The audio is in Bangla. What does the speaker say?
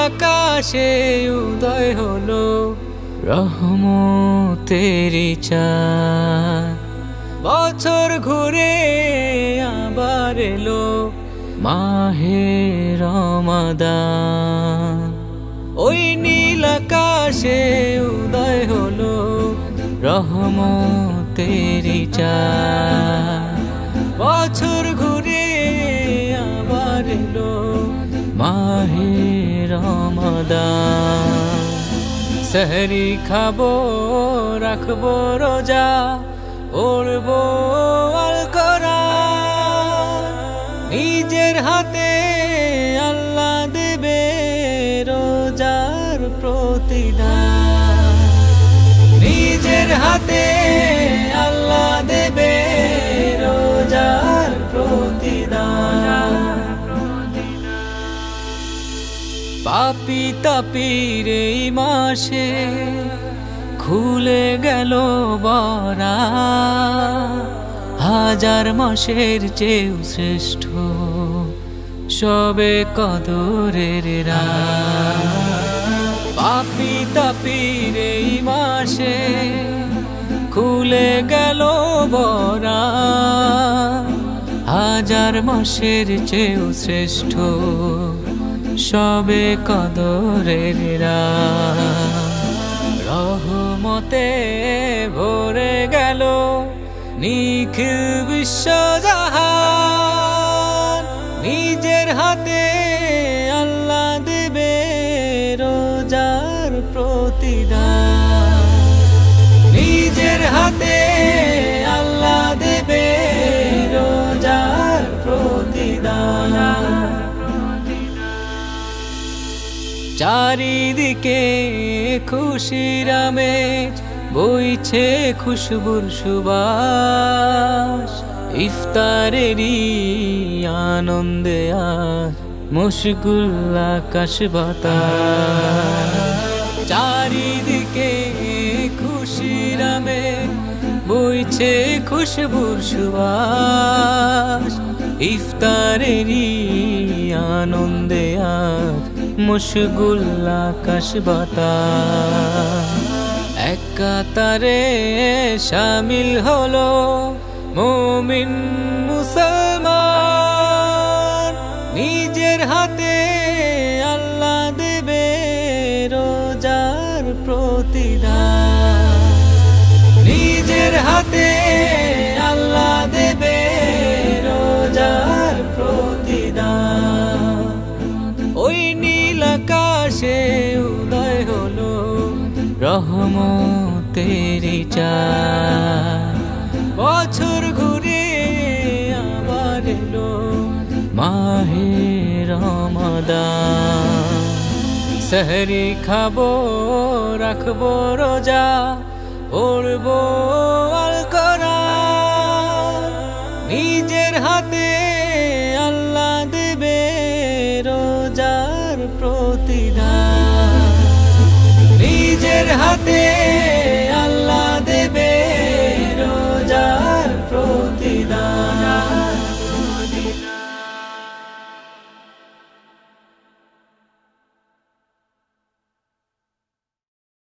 আকাশে উদয় হলো রহমতেরি চাঁদ। বছর ঘুরে আবার এলো মাহে রমাদান। ওই নীল আকাশে উদয় হলো রহমতেরি চাঁদ। বছর ঘুরে আবার এলো মাহে রমাদান। সেহরি খাবো, রাখবো রোজা, পড়বো আল কোরআন। নিজের হাতে আল্লাহ দেবে রোজার প্রতিদান। নিজের হাতে আল্লাহ দেবে রোজার প্রতিদান। পাপী তাপীর এই মাসে খুলে গেল বরা, হাজার মাসের চেয়েও শ্রেষ্ঠ সবে কদরের রাত। পাপী তাপীর এই মাসে খুলে গেল বরা, হাজার মাসের চেয়েও শ্রেষ্ঠ সবে কদরের রাত। রহমতে ভরে গেল নিখিল বিশ্বজাহান। নিজের হাতে আল্লাহ দেবে রোজার প্রতিদান। নিজের হাতে আল্লাহ দেবে রোজার প্রতিদান। চারিদিকে খুশির আমেজ বইছে খুশবুর সুবাস। ইফতারেরই আনন্দে আজ মশগুল আকাশ বাতাস। চারিদিকে খুশির আমেজ বইছে খুশবুর সুবাস। ইফতারেরই আনন্দে আজ মশগুল আকাশ বাতাস। এক কাতারে শামিল হলো মুমিন মুসলমান। নিজের হাতে আল্লাহ দেবে রোজার প্রতিদান। নিজের হাতে আল্লাহ দেবে রোজার প্রতিদান। ওই নীল আকাশে উদয় হলো রহমতেরি চাঁদ। বছর ঘুরে আবার এলো মাহে রমাদান। সেহরি খাবো, রাখবো রোজা, পড়বো আল কোরআন। নিজের হাতে আল্লাহ দেবে রোজার প্রতিদান। নিজের হাতে